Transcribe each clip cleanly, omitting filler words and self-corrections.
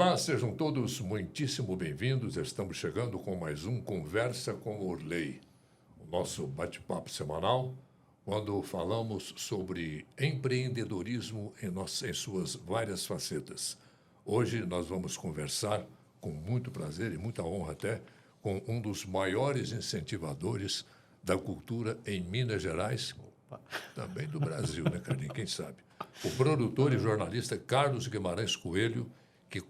Olá, sejam todos muitíssimo bem-vindos. Estamos chegando com mais um Conversa com Orley, o nosso bate-papo semanal, quando falamos sobre empreendedorismo em suas várias facetas. Hoje nós vamos conversar, com muito prazer e muita honra até, com um dos maiores incentivadores da cultura em Minas Gerais, também do Brasil, né, Carlinhos? Quem sabe? O produtor e jornalista Carlos Guimarães Coelho, que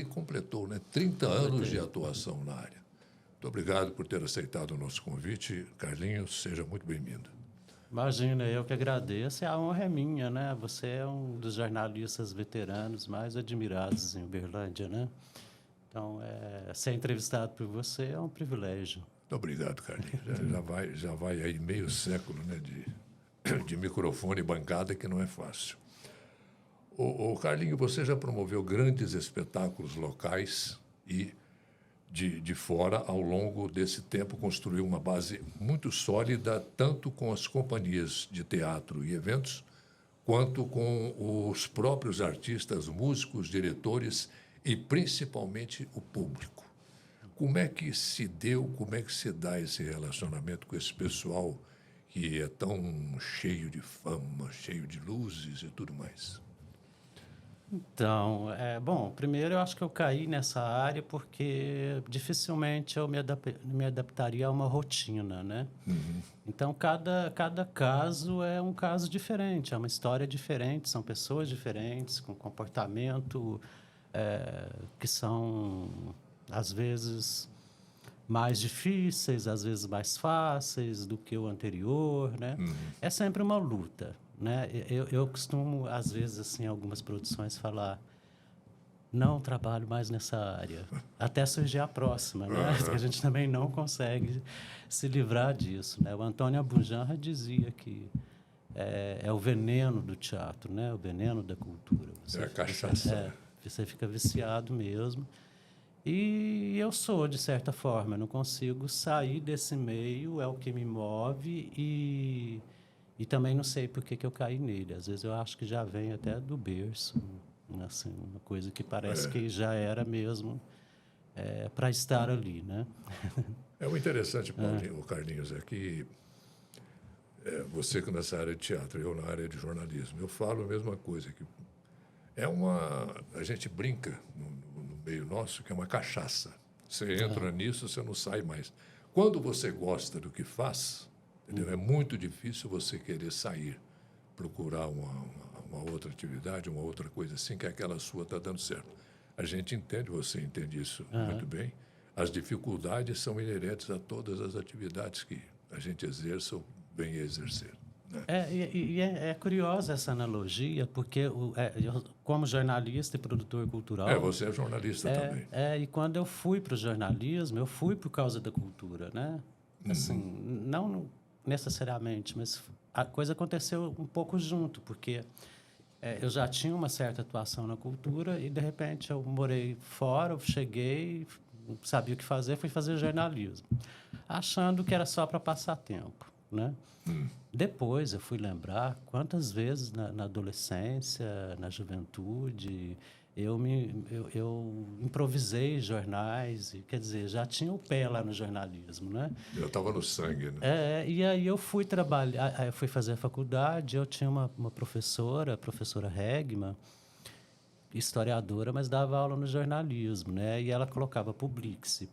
completou, né, 30 anos de atuação na área. Muito obrigado por ter aceitado o nosso convite. Carlinhos, seja muito bem-vindo. Imagina, eu que agradeço. A honra é minha, né? Você é um dos jornalistas veteranos mais admirados em Uberlândia, né? Então, ser entrevistado por você é um privilégio. Muito obrigado, Carlinhos. Já vai aí meio século, né, de microfone e bancada, que não é fácil. Ô Carlinhos, você já promoveu grandes espetáculos locais e de fora, ao longo desse tempo, construiu uma base muito sólida, tanto com as companhias de teatro e eventos, quanto com os próprios artistas, músicos, diretores e, principalmente, o público. Como é que se deu, como é que se dá esse relacionamento com esse pessoal que é tão cheio de fama, cheio de luzes e tudo mais? Então, bom, primeiro eu acho que eu caí nessa área porque dificilmente eu me adaptaria a uma rotina, né? Uhum. Então, cada caso é um caso diferente, é uma história diferente, são pessoas diferentes, com comportamento que são, às vezes, mais difíceis, às vezes mais fáceis do que o anterior, né? Uhum. É sempre uma luta, né? Eu costumo, às vezes, assim, em algumas produções, falar: não trabalho mais nessa área, até surgir a próxima, né? Uhum. Que a gente também não consegue se livrar disso, né? O Antônio Abujamra dizia que é o veneno do teatro, né? O veneno da cultura. É a cachaça. Você fica viciado mesmo. E eu sou, de certa forma, eu não consigo sair desse meio, é o que me move e também não sei por que eu caí nele. Às vezes eu acho que já vem até do berço, assim, uma coisa que parece que já era mesmo para estar ali, né? O interessante, Paulinho, o Carlinhos, é que você que nessa área de teatro, eu na área de jornalismo, eu falo a mesma coisa, que a gente brinca no meio nosso que é uma cachaça. Você entra nisso, você não sai mais. Quando você gosta do que faz, entendeu? É muito difícil você querer sair, procurar uma outra atividade, uma outra coisa assim, que aquela sua está dando certo. A gente entende, você entende isso muito bem. As dificuldades são inerentes a todas as atividades que a gente exerça ou vem exercer. É curiosa essa analogia, porque eu, como jornalista e produtor cultural... Você é jornalista também. E quando eu fui para o jornalismo, eu fui por causa da cultura, né? Assim, não necessariamente, mas a coisa aconteceu um pouco junto, porque eu já tinha uma certa atuação na cultura e, de repente, eu morei fora, eu cheguei, não sabia o que fazer, fui fazer jornalismo, achando que era só para passar tempo, né? Depois eu fui lembrar quantas vezes na adolescência, na juventude, eu improvisei jornais, e, quer dizer, já tinha o pé lá no jornalismo, né? Eu estava no sangue, né? E aí eu fui trabalhar, eu fui fazer a faculdade, eu tinha uma professora, a professora Regma, historiadora, mas dava aula no jornalismo, né? E ela colocava publique-se,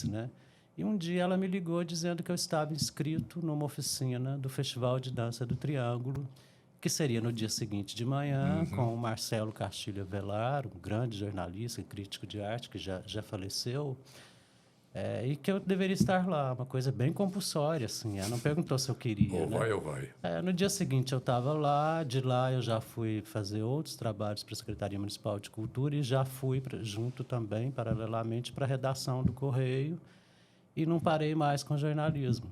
né? E um dia ela me ligou dizendo que eu estava inscrito numa oficina do Festival de Dança do Triângulo, que seria no dia seguinte de manhã, com o Marcelo Castilho Avelar, um grande jornalista e crítico de arte que já faleceu, e que eu deveria estar lá, uma coisa bem compulsória, assim. Ela não perguntou se eu queria, Ou vai ou vai. No dia seguinte eu estava lá, de lá eu já fui fazer outros trabalhos para a Secretaria Municipal de Cultura e já fui junto também, paralelamente, para a redação do Correio, e não parei mais com jornalismo,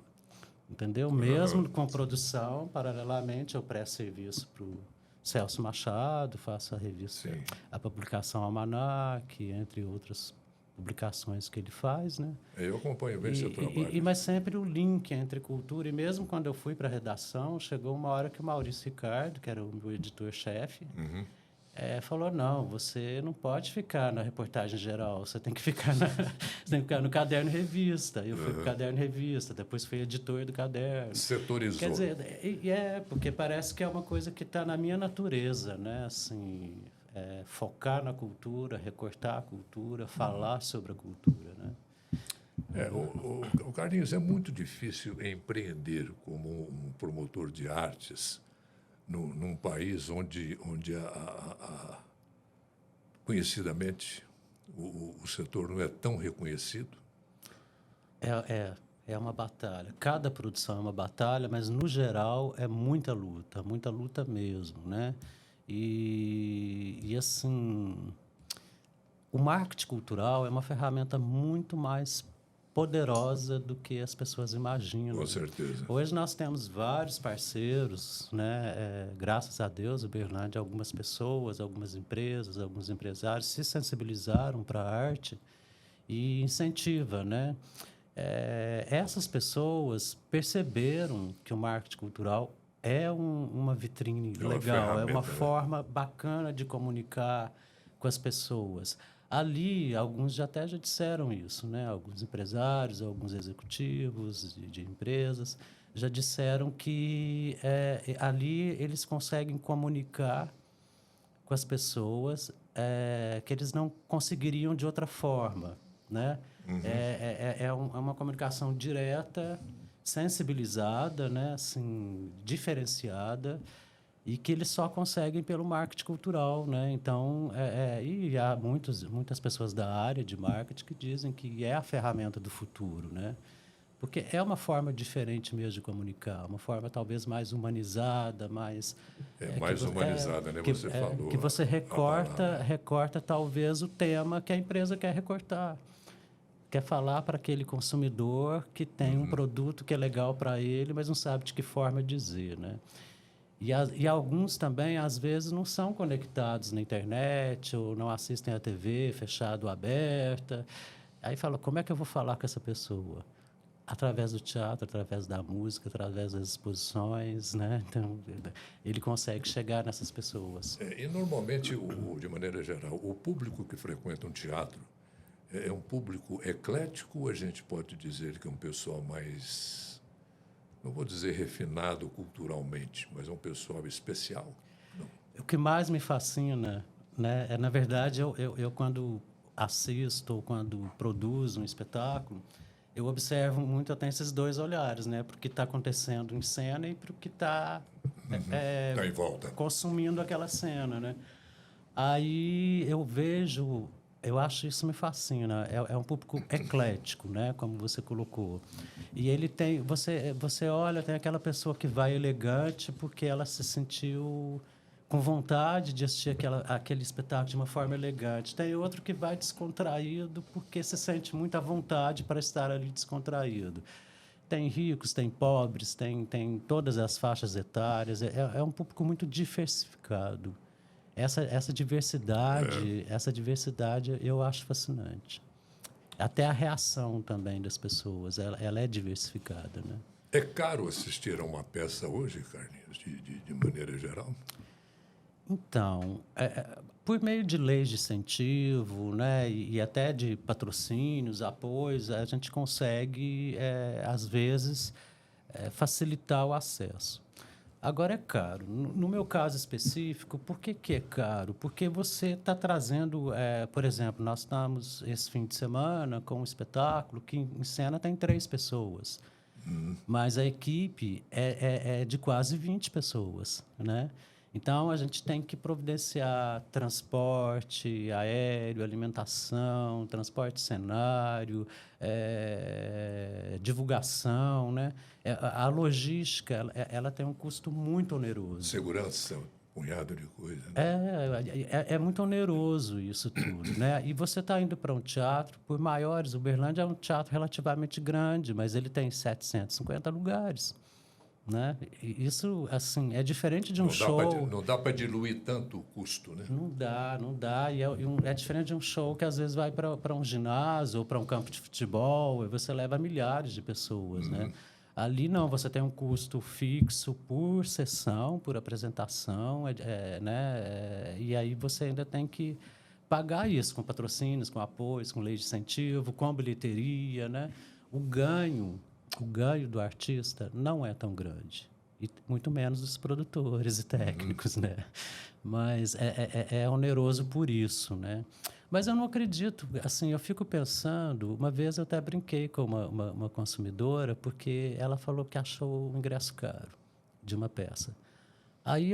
entendeu? Mesmo com produção, paralelamente, eu presto serviço para o Celso Machado, faço a revista, a publicação Almanac, entre outras publicações que ele faz, né? Eu acompanho bem seu trabalho. Mas sempre o link entre cultura, e mesmo quando eu fui para a redação, chegou uma hora que o Maurício Ricardo, que era o meu editor-chefe, falou, não, você não pode ficar na reportagem geral, você tem que ficar, você tem que ficar no caderno revista. Eu fui para o caderno revista, depois fui editor do caderno. Setorizou. Quer dizer, porque parece que é uma coisa que está na minha natureza, né? Assim, focar na cultura, recortar a cultura, falar sobre a cultura, né? O Carlinhos, é muito difícil empreender como um promotor de artes num país onde conhecidamente o setor não é tão reconhecido. É uma batalha. Cada produção é uma batalha, mas no geral é muita luta mesmo, né? E assim, o marketing cultural é uma ferramenta muito mais poderosa do que as pessoas imaginam. Com certeza. Hoje nós temos vários parceiros, né? Graças a Deus, Uberlândia, algumas pessoas, algumas empresas, alguns empresários se sensibilizaram para a arte e incentiva, né? Essas pessoas perceberam que o marketing cultural é uma vitrine legal, é uma forma bacana de comunicar com as pessoas. Ali, alguns já disseram isso, né? Alguns empresários, alguns executivos de empresas já disseram que ali eles conseguem comunicar com as pessoas que eles não conseguiriam de outra forma, né? Uhum. É uma comunicação direta, sensibilizada, né? Assim, diferenciada, e que eles só conseguem pelo marketing cultural, né? Então, e há muitas pessoas da área de marketing que dizem que é a ferramenta do futuro, né? Porque é uma forma diferente mesmo de comunicar, uma forma talvez mais humanizada, mais... mais humanizada, né? Você falou. Que você recorta talvez o tema que a empresa quer recortar. Quer falar para aquele consumidor que tem um produto que é legal para ele, mas não sabe de que forma dizer, né? E alguns também, às vezes, não são conectados na internet ou não assistem a TV fechada ou aberta. Aí fala, como é que eu vou falar com essa pessoa? Através do teatro, através da música, através das exposições, né? Então, ele consegue chegar nessas pessoas. E, normalmente, de maneira geral, o público que frequenta um teatro é um público eclético, ou a gente pode dizer que é um pessoal mais... não vou dizer refinado culturalmente, mas é um pessoal especial? Não. O que mais me fascina, né, na verdade, eu quando assisto ou quando produzo um espetáculo, eu observo muito, eu tenho esses dois olhares, né, para o que está acontecendo em cena e para o que está Tá em volta. consumindo aquela cena, né? Aí eu vejo, eu acho isso me fascina. É um público eclético, né? Como você colocou. E ele tem, você olha, tem aquela pessoa que vai elegante porque ela se sentiu com vontade de assistir aquele espetáculo de uma forma elegante. Tem outro que vai descontraído porque se sente muita vontade para estar ali descontraído. Tem ricos, tem pobres, tem todas as faixas etárias. É um público muito diversificado. Essa diversidade eu acho fascinante. Até a reação também das pessoas, ela é diversificada, né? É caro assistir a uma peça hoje, Carlinhos, de maneira geral? Então, por meio de leis de incentivo, né, e até de patrocínios, apoios, a gente consegue, às vezes, facilitar o acesso. Agora é caro. No meu caso específico, por que é caro? Porque você está trazendo, por exemplo, nós estamos esse fim de semana com um espetáculo que em cena tem 3 pessoas, mas a equipe é de quase 20 pessoas, né? Então, a gente tem que providenciar transporte aéreo, alimentação, transporte cenário, divulgação, né? A logística, ela tem um custo muito oneroso. Segurança, punhado de coisa. Né? É muito oneroso isso tudo, né? E você está indo para um teatro, por maiores, o Uberlândia é um teatro relativamente grande, mas ele tem 750 lugares. Né? Isso, assim, é diferente de um show... Não dá para diluir tanto o custo, né? Não dá. E é diferente de um show que, às vezes, vai para um ginásio ou para um campo de futebol e você leva milhares de pessoas, né? Ali não, você tem um custo fixo por sessão, por apresentação, né? E aí você ainda tem que pagar isso com patrocínios, com apoios, com lei de incentivo, com bilheteria, né? O ganho do artista não é tão grande, e muito menos dos produtores e técnicos, né? Mas é oneroso por isso, né? Mas eu não acredito, assim, eu fico pensando, uma vez eu até brinquei com uma consumidora, porque ela falou que achou o ingresso caro de uma peça. Aí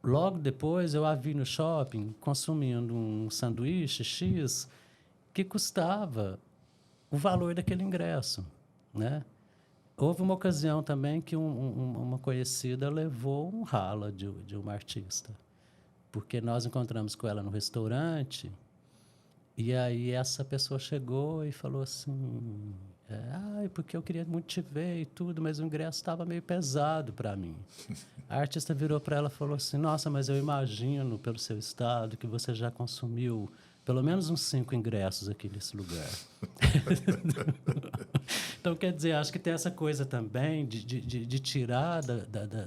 logo depois, eu a vi no shopping consumindo um sanduíche X que custava o valor daquele ingresso, né? Houve uma ocasião também que uma conhecida levou um rala de uma artista, porque nós encontramos com ela no restaurante e aí essa pessoa chegou e falou assim, porque eu queria muito te ver e tudo, mas o ingresso estava meio pesado para mim. A artista virou para ela e falou assim, nossa, mas eu imagino pelo seu estado que você já consumiu pelo menos uns 5 ingressos aqui nesse lugar. Então, quer dizer, acho que tem essa coisa também de tirar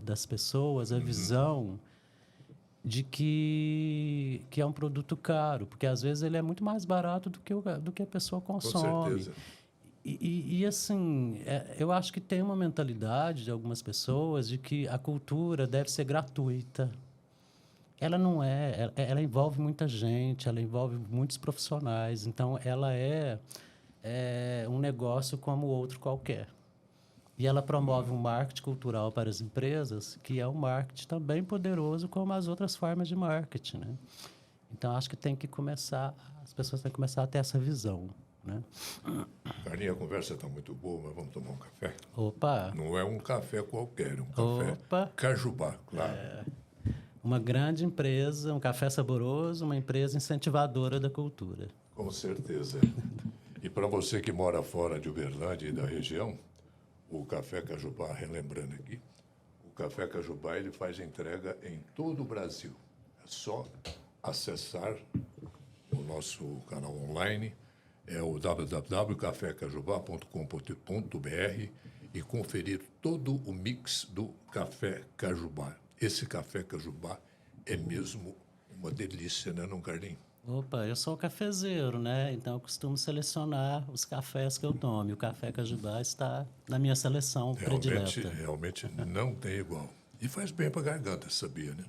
das pessoas a visão de que é um produto caro, porque às vezes ele é muito mais barato do que a pessoa consome. Com certeza. E assim, eu acho que tem uma mentalidade de algumas pessoas de que a cultura deve ser gratuita. Ela não é, ela envolve muita gente, ela envolve muitos profissionais, então ela é um negócio como outro qualquer. E ela promove um marketing cultural para as empresas, que é um marketing também poderoso como as outras formas de marketing, né? Então, acho que as pessoas têm que começar a ter essa visão, né? Carlinhos, a conversa está muito boa, mas vamos tomar um café? Opa! Não é um café qualquer, é um café Opa! Cajubá, claro. Uma grande empresa, um café saboroso, uma empresa incentivadora da cultura. Com certeza. E para você que mora fora de Uberlândia e da região, o Café Cajubá, relembrando aqui, o Café Cajubá ele faz entrega em todo o Brasil. É só acessar o nosso canal online, é o www.cafecajubá.com.br e conferir todo o mix do Café Cajubá. Esse Café Cajubá é mesmo uma delícia, né, não, Carlinhos? Opa, eu sou cafezeiro, né? Então eu costumo selecionar os cafés que eu tomo. E o café Cajubá está na minha seleção predileta. Realmente não tem igual. E faz bem para a garganta, sabia, né?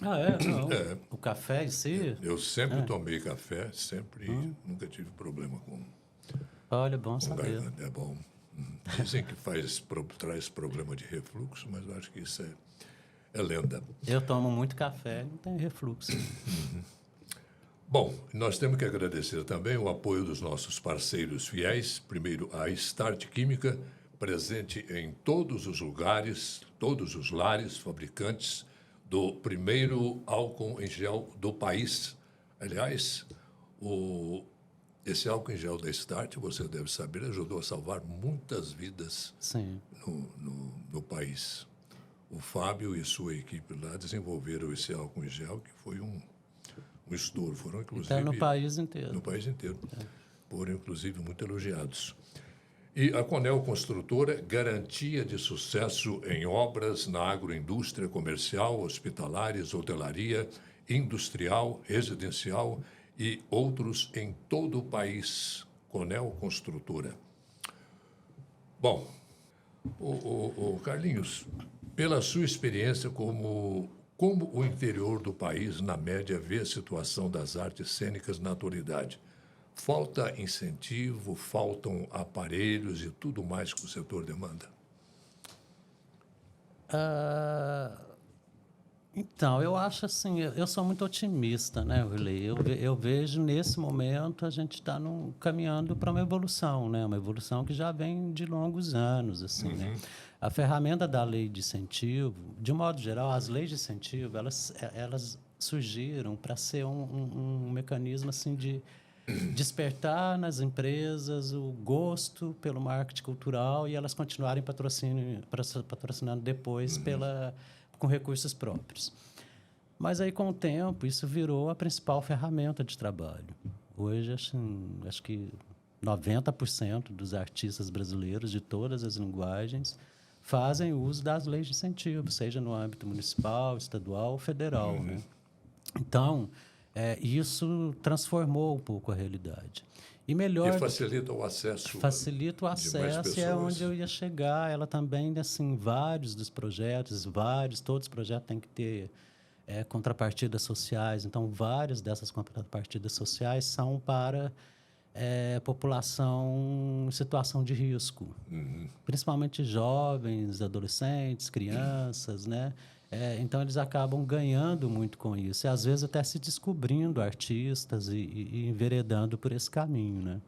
Ah, é? Não. O café em si? Eu sempre tomei café, sempre, nunca tive problema com Olha, bom saber. garganta. É bom. Dizem que traz problema de refluxo, mas eu acho que isso é lenda. Eu tomo muito café, não tem refluxo. Bom, nós temos que agradecer também o apoio dos nossos parceiros fiéis. Primeiro, a Start Química, presente em todos os lugares, todos os lares, fabricantes do primeiro álcool em gel do país. Aliás, esse álcool em gel da Start, você deve saber, ajudou a salvar muitas vidas Sim. no país. O Fábio e sua equipe lá desenvolveram esse álcool em gel, que foi um estouro. Foram, inclusive... Está no país inteiro. No país inteiro. Foram, inclusive, muito elogiados. E a Conel Construtora, garantia de sucesso em obras na agroindústria comercial, hospitalares, hotelaria, industrial, residencial e outros em todo o país. Conel Construtora. Bom, o Carlinhos, pela sua experiência como o interior do país, na média, vê a situação das artes cênicas na atualidade? Falta incentivo, faltam aparelhos e tudo mais que o setor demanda? Então, eu acho assim, eu sou muito otimista, né, Riley? Eu vejo nesse momento a gente está caminhando para uma evolução, né? Uma evolução que já vem de longos anos, assim, né? A ferramenta da lei de incentivo, de um modo geral, as leis de incentivo, elas surgiram para ser um mecanismo assim de despertar nas empresas o gosto pelo marketing cultural e elas continuarem patrocinando depois com recursos próprios. Mas aí, com o tempo, isso virou a principal ferramenta de trabalho. Hoje, assim, acho que 90% dos artistas brasileiros de todas as linguagens fazem uso das leis de incentivo, seja no âmbito municipal, estadual ou federal, né? Então, isso transformou um pouco a realidade. E melhor... E facilita o acesso. Facilita o de mais acesso, e é pessoas. onde eu ia chegar. Ela também, assim, vários dos projetos, todos os projetos têm que ter contrapartidas sociais. Então, várias dessas contrapartidas sociais são para população em situação de risco, principalmente jovens, adolescentes, crianças, né? Então, eles acabam ganhando muito com isso. E, às vezes, até se descobrindo artistas e enveredando por esse caminho, né?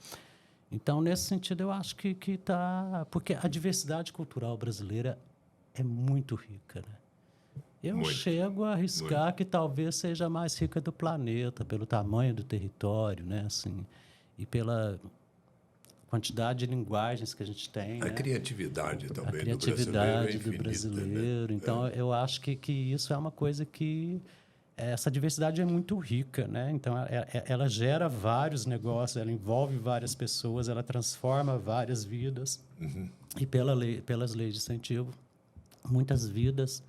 Então, nesse sentido, eu acho que está... Porque a diversidade cultural brasileira é muito rica, né? Eu Muito, chego a arriscar muito. que talvez seja a mais rica do planeta, pelo tamanho do território, né? Assim, e pela quantidade de linguagens que a gente tem, A né? criatividade A também criatividade do do brasileiro é infinita, brasileiro. né? Então, eu acho que isso é uma coisa que... Essa diversidade é muito rica, né? Então, ela gera vários negócios, ela envolve várias pessoas, ela transforma várias vidas. E pelas leis de incentivo, muitas vidas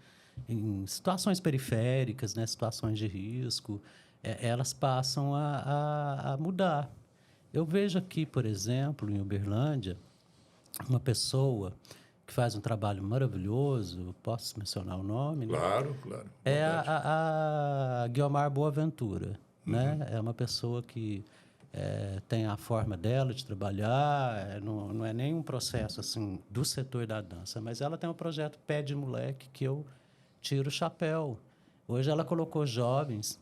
em situações periféricas, né? Situações de risco, elas passam a mudar. Eu vejo aqui, por exemplo, em Uberlândia, uma pessoa que faz um trabalho maravilhoso, posso mencionar o nome, né? Claro, claro. É Vontade. a Guiomar Boaventura, né? É uma pessoa que tem a forma dela de trabalhar, não é nem um processo assim do setor da dança, mas ela tem um projeto Pé de Moleque que eu tiro o chapéu. Hoje ela colocou jovens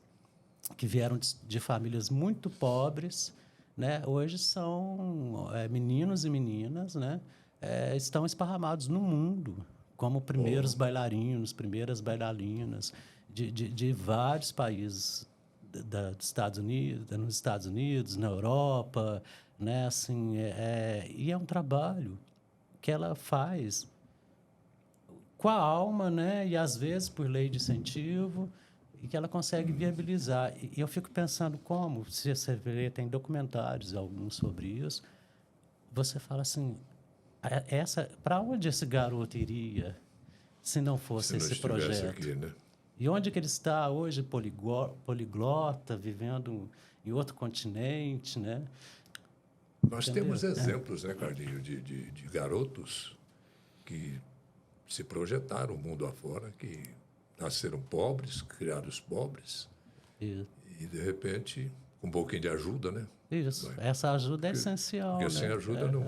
que vieram de famílias muito pobres, né? Hoje são meninos e meninas, né? Estão esparramados no mundo como primeiros bailarinos, primeiras bailarinas de vários países dos Estados Unidos, nos Estados Unidos, na Europa, né? Assim, e é um trabalho que ela faz com a alma, né? E às vezes por lei de incentivo, e que ela consegue viabilizar. E eu fico pensando como, se você vê, tem documentários alguns sobre isso, você fala assim, para onde esse garoto iria se não fosse Se não esse estivesse projeto? aqui, né? E onde que ele está hoje, poliglota, vivendo em outro continente, né? Nós Entendeu? temos exemplos, né, Carlinho, de garotos que se projetaram o mundo afora, que nasceram pobres, criados pobres, Isso. e, de repente, com um pouquinho de ajuda, né? Isso. Vai. Essa ajuda é essencial, Porque sem né? ajuda não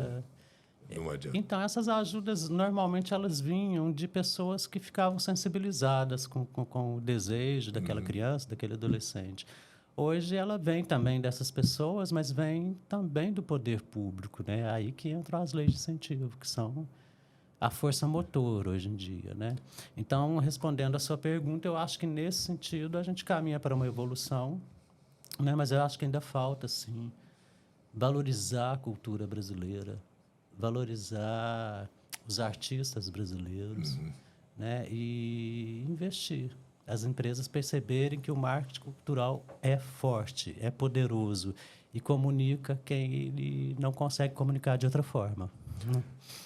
adianta. Então, essas ajudas, normalmente, elas vinham de pessoas que ficavam sensibilizadas com o desejo daquela criança, daquele adolescente. Hoje, ela vem também dessas pessoas, mas vem também do poder público, né? Aí que entram as leis de incentivo, que são a força motor hoje em dia, né? Então, respondendo a sua pergunta, eu acho que, nesse sentido, a gente caminha para uma evolução, né? Mas eu acho que ainda falta, sim, valorizar a cultura brasileira, valorizar os artistas brasileiros, né? E investir. As empresas perceberem que o marketing cultural é forte, é poderoso e comunica quem ele não consegue comunicar de outra forma.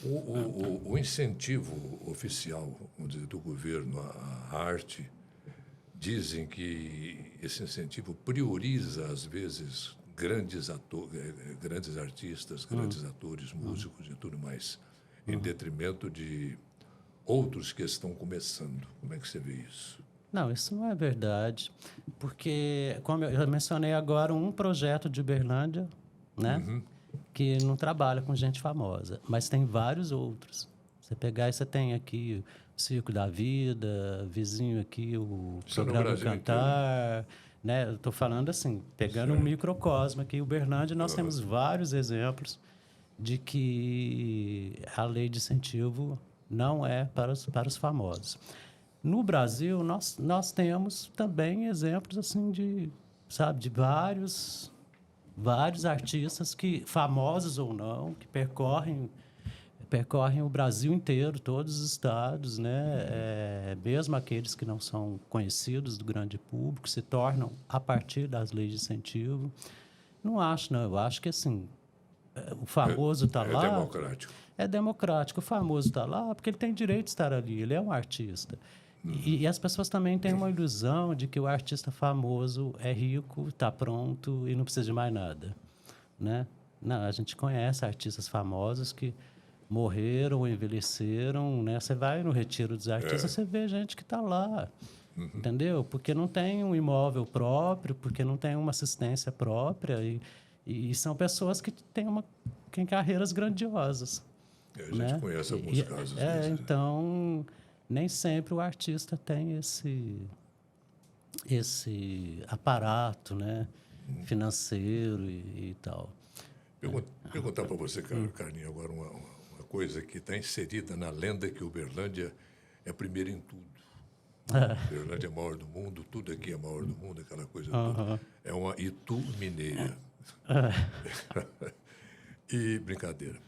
O incentivo oficial, vamos dizer, do governo à arte, dizem que esse incentivo prioriza, às vezes, grandes artistas, grandes atores, músicos e tudo mais, em detrimento de outros que estão começando. Como é que você vê isso? Não, isso não é verdade, porque, como eu mencionei agora, um projeto de Uberlândia, né, que não trabalha com gente famosa, mas tem vários outros. Você pegar e você tem aqui o Circo da Vida, vizinho aqui, o Isso é no Programa Brasil Cantar, né? Eu estou falando assim, pegando um microcosmo aqui, Uberlândia, nós temos vários exemplos de que a lei de incentivo não é para os famosos. No Brasil, nós temos também exemplos assim de vários artistas que, famosos ou não, que percorrem o Brasil inteiro, todos os estados, né? Mesmo aqueles que não são conhecidos do grande público, se tornam a partir das leis de incentivo. Não acho, não. Eu acho que, assim, O famoso está É lá. democrático. É democrático. O famoso está lá porque ele tem direito de estar ali, ele é um artista. E as pessoas também têm uma ilusão de que o artista famoso é rico, está pronto e não precisa de mais nada, né? Não, a gente conhece artistas famosos que morreram, envelheceram, né? Você vai no retiro dos artistas, você vê gente que está lá, entendeu? Porque não tem um imóvel próprio, porque não tem uma assistência própria e são pessoas que têm carreiras grandiosas. A gente Né? conhece alguns casos desses. Né? Então, nem sempre o artista tem esse aparato, né, financeiro e tal. Perguntar para você, Carlinhos, agora uma coisa que está inserida na lenda que Uberlândia é primeiro em tudo. Uberlândia é maior do mundo, tudo aqui é maior do mundo, aquela coisa toda. É uma Itu mineira. E brincadeira.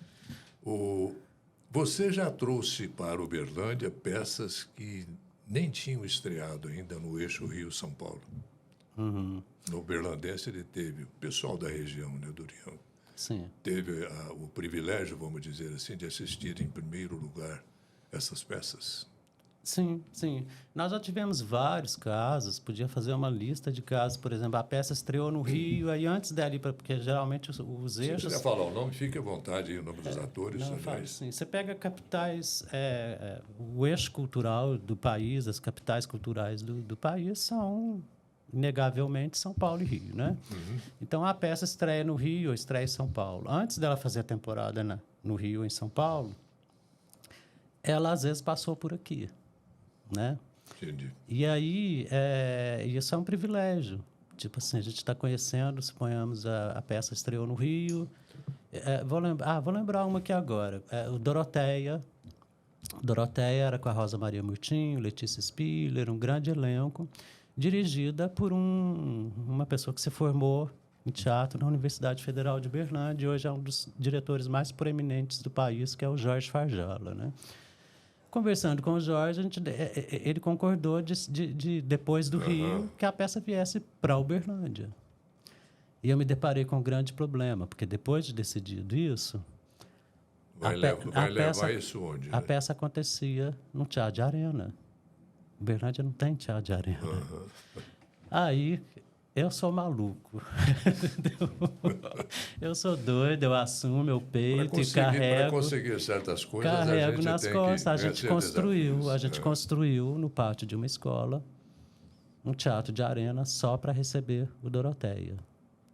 Você já trouxe para Uberlândia peças que nem tinham estreado ainda no eixo Rio-São Paulo. No Uberlandense ele teve, o pessoal da região, né, do Rio, Sim. teve o privilégio, vamos dizer assim, de assistir em primeiro lugar essas peças. Sim, sim. Nós já tivemos vários casos, podia fazer uma lista de casos, por exemplo, a peça estreou no Rio, aí antes dela ir porque geralmente os Se eixos... quiser falar o nome, fique à vontade, aí, o nome dos atores. Não, eu falo aliás. assim, você pega capitais, o eixo cultural do país, as capitais culturais do país são, inegavelmente, São Paulo e Rio, né? Então, a peça estreia no Rio ou estreia em São Paulo. Antes dela fazer a temporada no Rio ou em São Paulo, ela, às vezes, passou por aqui, né? Entendi. E aí, isso é um privilégio. Tipo assim, a gente está conhecendo, suponhamos, a peça estreou no Rio. Vou lembrar uma aqui agora. O Doroteia. Doroteia era com a Rosa Maria Murtinho, Letícia Spiller, um grande elenco, dirigida por uma pessoa que se formou em teatro na Universidade Federal de Uberlândia e hoje é um dos diretores mais proeminentes do país, que é o Jorge Farjala, né? Conversando com o Jorge, ele concordou de depois do Rio, que a peça viesse para Uberlândia. E eu me deparei com um grande problema, porque depois de decidido isso... Vai levar isso onde? A peça acontecia no Teatro de Arena. Uberlândia não tem teatro de arena. Aí, eu sou maluco. Eu sou doido, eu assumo, eu peito e carrego. Para conseguir certas coisas, carrego a gente nas tem costas. que A gente construiu no pátio de uma escola um teatro de arena só para receber o Doroteia.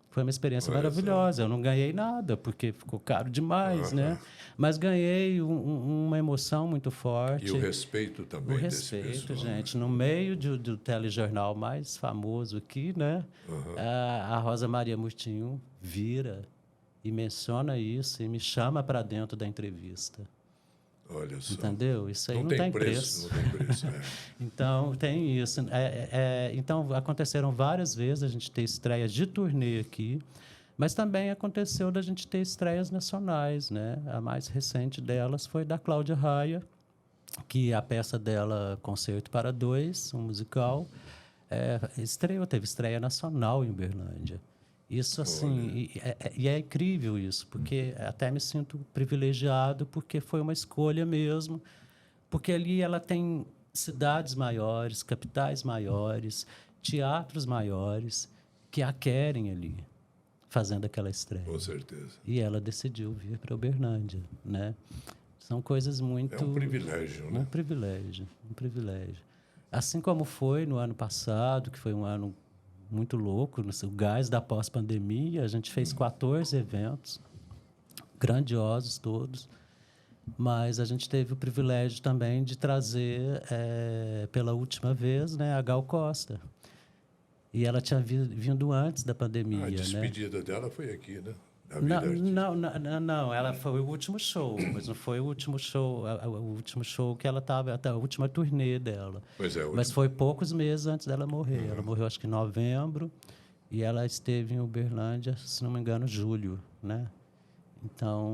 Foi uma experiência maravilhosa. Eu não ganhei nada, porque ficou caro demais, né? Mas ganhei uma emoção muito forte. E o respeito também. O respeito, gente. No meio do telejornal mais famoso aqui, né? A Rosa Maria Murtinho vira e menciona isso e me chama para dentro da entrevista. Olha só. Entendeu? Isso aí não tem preço. Não tem preço, Então, tem isso. Então, aconteceram várias vezes a gente ter estreias de turnê aqui, mas também aconteceu da gente ter estreias nacionais, né? A mais recente delas foi da Cláudia Raia, que a peça dela, Concerto para Dois, um musical, teve estreia nacional em Uberlândia. Isso, assim, e é incrível isso, porque até me sinto privilegiado, porque foi uma escolha mesmo, porque ali ela tem cidades maiores, capitais maiores, teatros maiores, que a querem ali, fazendo aquela estreia. Com certeza. E ela decidiu vir para Uberlândia, né? São coisas muito... É um privilégio, né? Um privilégio, um privilégio. Assim como foi no ano passado, que foi um ano muito louco, o gás da pós-pandemia, a gente fez 14 eventos, grandiosos todos, mas a gente teve o privilégio também de trazer, pela última vez, né, a Gal Costa. E ela tinha vindo antes da pandemia. A despedida dela foi aqui, né? Não, ela foi o último show, mas não foi o último show, o último show que ela estava, até a última turnê dela. Pois é. Mas foi poucos meses antes dela morrer. Ela morreu, acho que em novembro, e ela esteve em Uberlândia, se não me engano, julho, né? Então,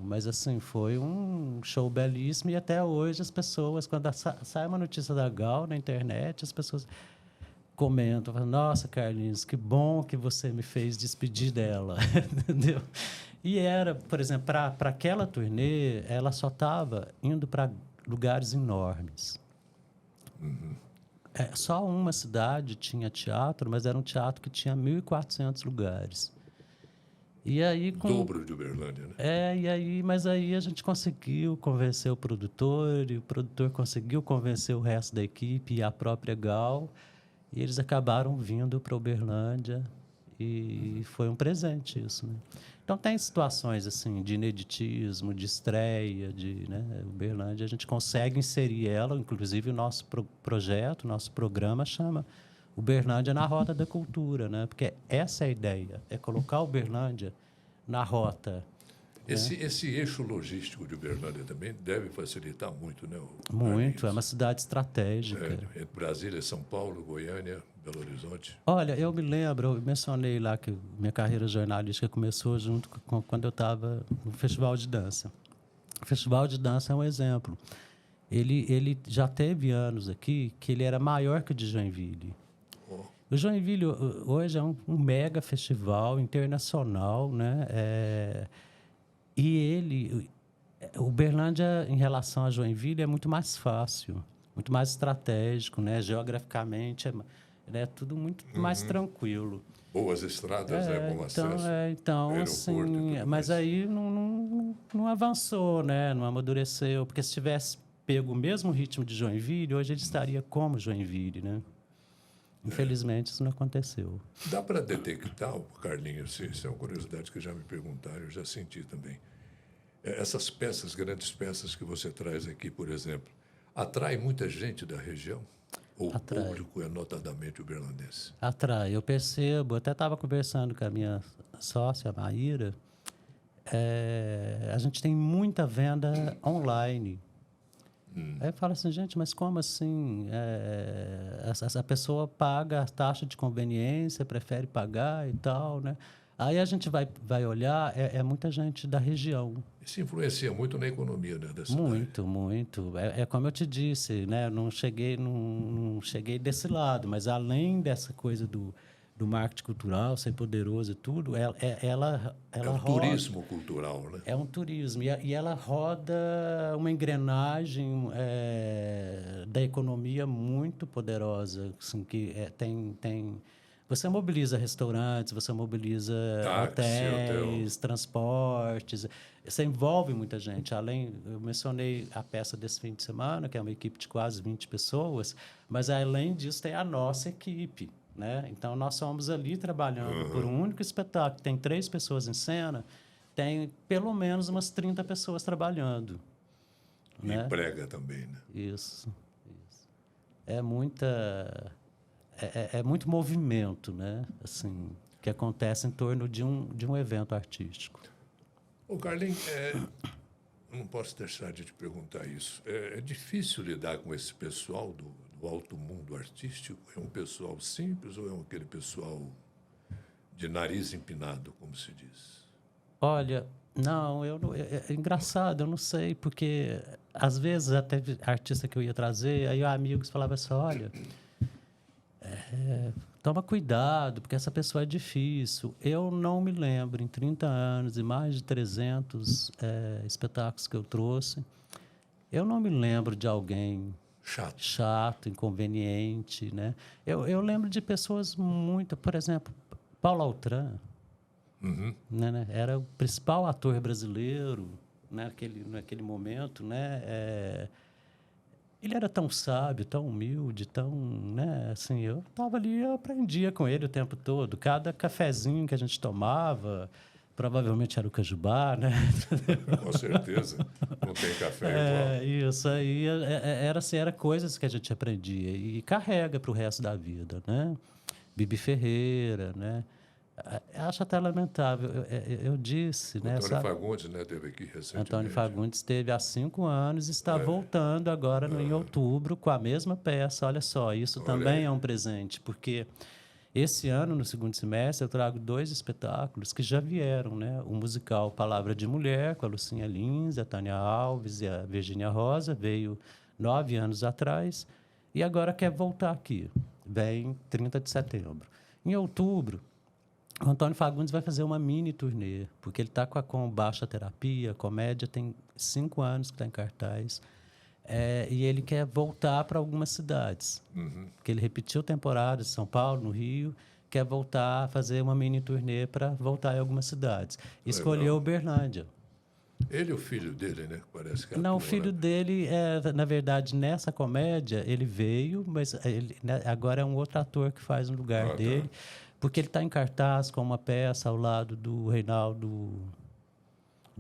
mas assim, foi um show belíssimo e até hoje as pessoas, quando sai uma notícia da Gal na internet, as pessoas... comentam, falam, nossa, Carlinhos, que bom que você me fez despedir dela, entendeu? E era, por exemplo, para aquela turnê, ela só estava indo para lugares enormes. Só uma cidade tinha teatro, mas era um teatro que tinha 1.400 lugares. E aí Dobro de Uberlândia, né? mas aí a gente conseguiu convencer o produtor, e o produtor conseguiu convencer o resto da equipe e a própria Gal, e eles acabaram vindo para Uberlândia e foi um presente isso, né? Então tem situações assim de ineditismo, de estreia, né, Uberlândia, a gente consegue inserir ela, inclusive o nosso projeto, o nosso programa chama Uberlândia na Rota da Cultura, né? Porque essa é a ideia, é colocar Uberlândia na rota. Esse eixo logístico de Uberlândia também deve facilitar muito, né? Muito, é uma cidade estratégica. Entre Brasília, São Paulo, Goiânia, Belo Horizonte. Olha, eu me lembro, eu mencionei lá que minha carreira jornalística começou junto com quando eu estava no Festival de Dança. O Festival de Dança é um exemplo. Ele já teve anos aqui que ele era maior que o de Joinville. O Joinville hoje é um mega festival internacional, né? E Uberlândia, em relação a Joinville, é muito mais fácil, muito mais estratégico, né? Geograficamente, é tudo muito mais tranquilo. Boas estradas, bom acesso. Então assim, mas aí não avançou, né? Não amadureceu, porque se tivesse pego o mesmo ritmo de Joinville, hoje ele estaria como Joinville, né? Infelizmente, isso não aconteceu. Dá para detectar, Carlinhos, isso é uma curiosidade que já me perguntaram, eu já senti também. Essas peças, grandes peças que você traz aqui, por exemplo, atrai muita gente da região? Ou o público é notadamente uberlandense? Atrai, eu percebo. Eu até estava conversando com a minha sócia, a Maíra. A gente tem muita venda online. Aí eu falo assim, gente, mas como assim? Essa pessoa paga a taxa de conveniência, prefere pagar e tal, né? Aí a gente vai olhar, muita gente da região. Isso influencia muito na economia, né, da cidade? Muito, muito. É como eu te disse, né? Não cheguei desse lado, mas além dessa coisa do marketing cultural, ser poderoso e tudo, ela é um roda, turismo cultural, né? É um turismo. E ela roda uma engrenagem da economia muito poderosa, assim, que tem... Você mobiliza restaurantes, você mobiliza hotéis, transportes, você envolve muita gente. Eu mencionei a peça desse fim de semana, que é uma equipe de quase 20 pessoas, mas além disso tem a nossa equipe, né? Então, nós somos ali trabalhando por um único espetáculo. Tem 3 pessoas em cena, tem pelo menos umas 30 pessoas trabalhando. E né? emprega também, né? Isso. É muito movimento, né? Assim, que acontece em torno de um evento artístico. Ô, Carlinhos, não posso deixar de te perguntar isso. É difícil lidar com esse pessoal do alto mundo artístico? É um pessoal simples ou é aquele pessoal de nariz empinado, como se diz? Olha, não, é engraçado, eu não sei, porque às vezes até artista que eu ia trazer, aí amigos falavam assim, olha, toma cuidado, porque essa pessoa é difícil. Eu não me lembro, em 30 anos e mais de 300 espetáculos que eu trouxe, eu não me lembro de alguém chato, inconveniente, né? Eu lembro de pessoas muito, por exemplo, Paulo Altran, né? Era o principal ator brasileiro naquele momento, né? Ele era tão sábio, tão humilde, tão, né? Assim, eu estava ali, eu aprendia com ele o tempo todo. Cada cafezinho que a gente tomava, provavelmente era o Cajubá, né? Com certeza, não tem café igual. Isso aí era coisas que a gente aprendia e carrega para o resto da vida, né? Bibi Ferreira, né? Acho até lamentável. Eu disse, né? Antônio Fagundes, né, teve aqui recentemente. Antônio Fagundes teve há 5 anos e está voltando agora em outubro com a mesma peça. Olha só, isso também é um presente, porque esse ano, no segundo semestre, eu trago 2 espetáculos que já vieram, né? O musical Palavra de Mulher, com a Lucinha Lins, a Tânia Alves e a Virgínia Rosa, veio 9 anos atrás e agora quer voltar aqui. vem 30 de setembro. Em outubro, o Antônio Fagundes vai fazer uma mini turnê, porque ele está com Baixa Terapia, comédia, tem 5 anos que está em cartaz. E ele quer voltar para algumas cidades. Porque ele repetiu temporadas em São Paulo, no Rio, quer voltar a fazer uma mini turnê para voltar em algumas cidades. Escolheu Uberlândia. Ele e o filho dele, né? Parece que Não, o atua, filho né? dele, na verdade, nessa comédia, ele veio, mas ele, né, agora é um outro ator que faz no lugar dele, porque ele está em cartaz com uma peça ao lado do Reinaldo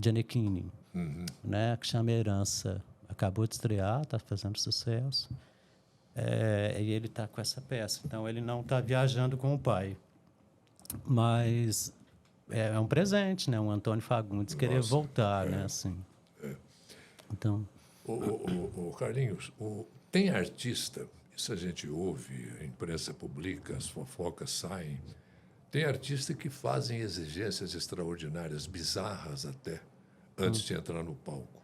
Gianecchini, né, que chama Herança. Acabou de estrear, está fazendo sucesso. E ele está com essa peça. Então, ele não está viajando com o pai. Mas é um presente, né? Um Antônio Fagundes querer voltar, né? Assim. Então... Carlinhos, tem artista, isso a gente ouve, a imprensa publica, as fofocas saem, tem artista que fazem exigências extraordinárias, bizarras até, antes de entrar no palco.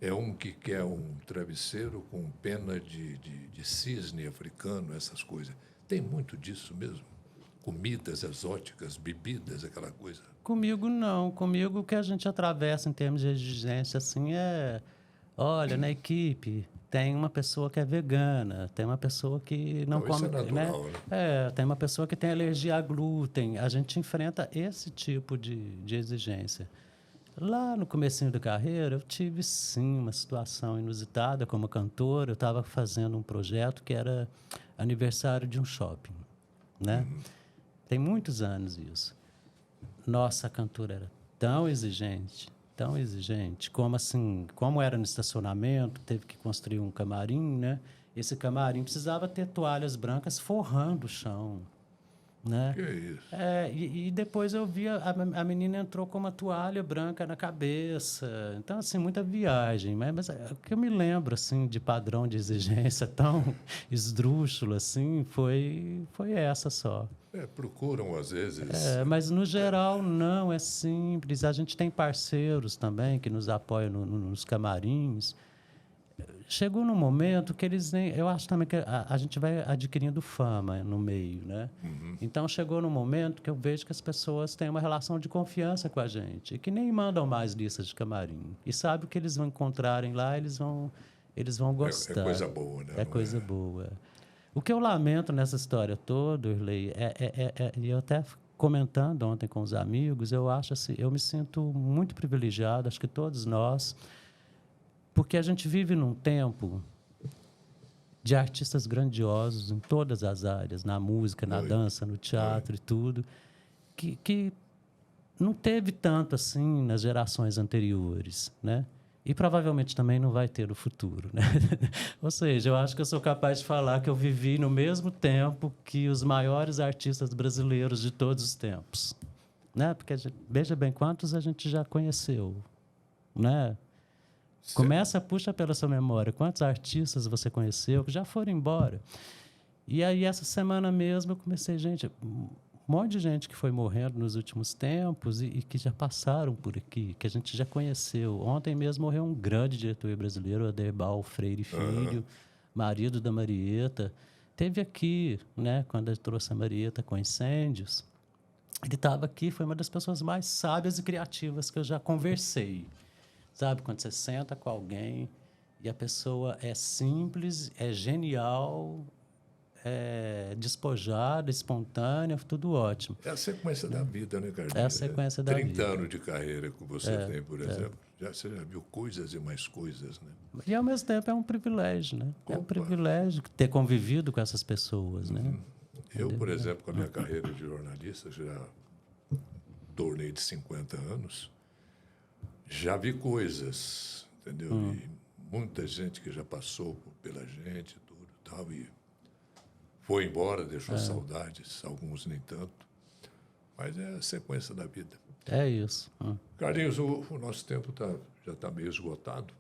É um que quer um travesseiro com pena de cisne africano, essas coisas. Tem muito disso mesmo? Comidas exóticas, bebidas, aquela coisa. Comigo, não. Comigo, o que a gente atravessa em termos de exigência, assim, olha, na equipe tem uma pessoa que é vegana, tem uma pessoa que não come... Isso é natural, né? Tem uma pessoa que tem alergia a glúten. A gente enfrenta esse tipo de exigência. Lá no comecinho da carreira, eu tive, sim, uma situação inusitada como cantor. Eu estava fazendo um projeto que era aniversário de um shopping, né? Tem muitos anos isso. Nossa, a cantora era tão exigente, como assim, como era no estacionamento, teve que construir um camarim, né? Esse camarim precisava ter toalhas brancas forrando o chão, né? Que isso? E depois eu vi a menina entrou com uma toalha branca na cabeça. Então, assim, muita viagem. Mas o que eu me lembro, assim, de padrão de exigência tão esdrúxulo, assim, foi essa só. Procuram, às vezes... Mas, no geral, não, é simples. A gente tem parceiros também que nos apoiam nos camarins. Chegou num momento que eles nem... Eu acho também que a gente vai adquirindo fama no meio, né? Então, chegou num momento que eu vejo que as pessoas têm uma relação de confiança com a gente e que nem mandam mais listas de camarim. E sabe o que eles vão encontrarem lá, eles vão gostar. É coisa boa, né? É coisa boa. O que eu lamento nessa história toda, Irlei, e eu até comentando ontem com os amigos, eu acho assim, eu me sinto muito privilegiado, acho que todos nós, porque a gente vive num tempo de artistas grandiosos em todas as áreas, na música, na dança, no teatro e tudo, que não teve tanto assim nas gerações anteriores, né? E provavelmente também não vai ter no futuro, né? Ou seja, eu acho que eu sou capaz de falar que eu vivi no mesmo tempo que os maiores artistas brasileiros de todos os tempos, né? Porque veja bem quantos a gente já conheceu, né? Começa, puxa pela sua memória, quantos artistas você conheceu que já foram embora. E aí, essa semana mesmo, eu comecei, gente, um monte de gente que foi morrendo nos últimos tempos e que já passaram por aqui, que a gente já conheceu. Ontem mesmo morreu um grande diretor brasileiro, Aderbal Freire Filho, marido da Marieta. Teve aqui, né, quando eu trouxe a Marieta com incêndios. Ele estava aqui, foi uma das pessoas mais sábias e criativas que eu já conversei. Sabe, quando você senta com alguém e a pessoa é simples, é genial, despojada, espontânea, tudo ótimo. É a sequência da vida, né, Carlinhos? É a sequência da 30 vida. anos de carreira que você tem, por exemplo. Você já viu coisas e mais coisas, né? E, ao mesmo tempo, é um privilégio, né? É um Opa. privilégio ter convivido com essas pessoas, né? Eu, por exemplo, com a minha carreira de jornalista, já tornei de 50 anos, já vi coisas, entendeu? E muita gente que já passou pela gente, tudo e tal, e foi embora, deixou saudades, alguns nem tanto. Mas é a sequência da vida. É isso. Carlinhos, o nosso tempo já está meio esgotado.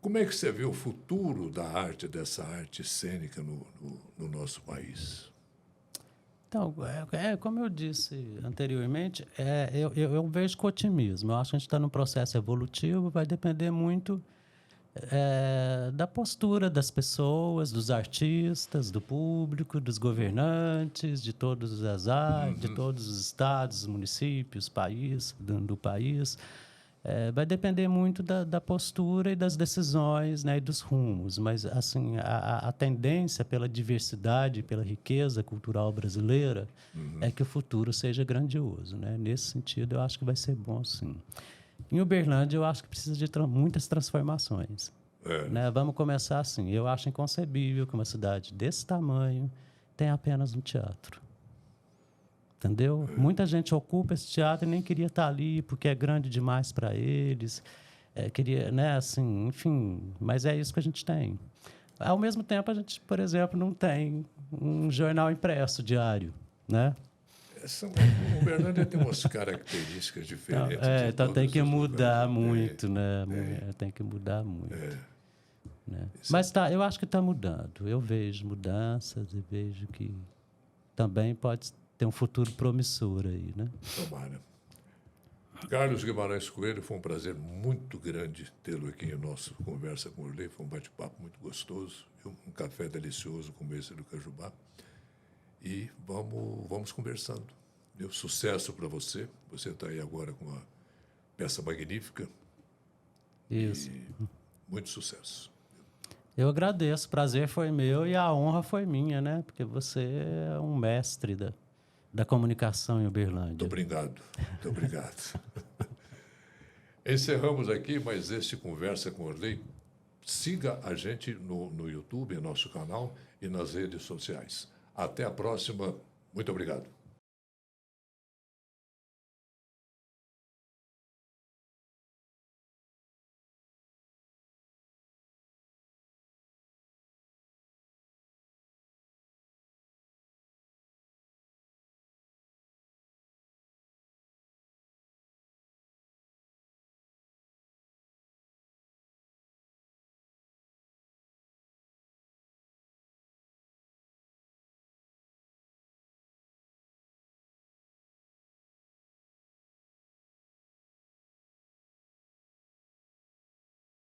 Como é que você vê o futuro da arte, dessa arte cênica no nosso país? Então, como eu disse anteriormente, eu vejo com otimismo. Eu acho que a gente está num processo evolutivo, vai depender muito Da postura das pessoas, dos artistas, do público, dos governantes, de todas as áreas, de todos os estados, municípios, país, do país. Vai depender muito da postura e das decisões, né, e dos rumos, mas assim a tendência pela diversidade, pela riqueza cultural brasileira é que o futuro seja grandioso, né? Nesse sentido, eu acho que vai ser bom, sim. Em Uberlândia, eu acho que precisa de muitas transformações. Né? Vamos começar assim. Eu acho inconcebível que uma cidade desse tamanho tenha apenas um teatro. Entendeu? Muita gente ocupa esse teatro e nem queria estar ali porque é grande demais para eles. Queria, né, assim, enfim. Mas é isso que a gente tem. Ao mesmo tempo, a gente, por exemplo, não tem um jornal impresso diário, né? Uberlândia tem umas características diferentes de Então tem todos que os mudar lugares. muito, né? Tem que mudar muito. Né? Mas eu acho que está mudando. Eu vejo mudanças e vejo que também pode ter um futuro promissor aí, né? Tomara. Carlos Guimarães Coelho, foi um prazer muito grande tê-lo aqui em nossa Conversa com Orley. Foi um bate-papo muito gostoso, um café delicioso como esse do Cajubá. E vamos conversando. Meu sucesso para você. Você está aí agora com uma peça magnífica. Isso. E muito sucesso. Eu agradeço. O prazer foi meu e a honra foi minha, né? Porque você é um mestre da comunicação em Uberlândia. Muito obrigado. Muito obrigado. Encerramos aqui mais este Conversa com Orley. Siga a gente no YouTube, nosso canal, e nas redes sociais. Até a próxima. Muito obrigado.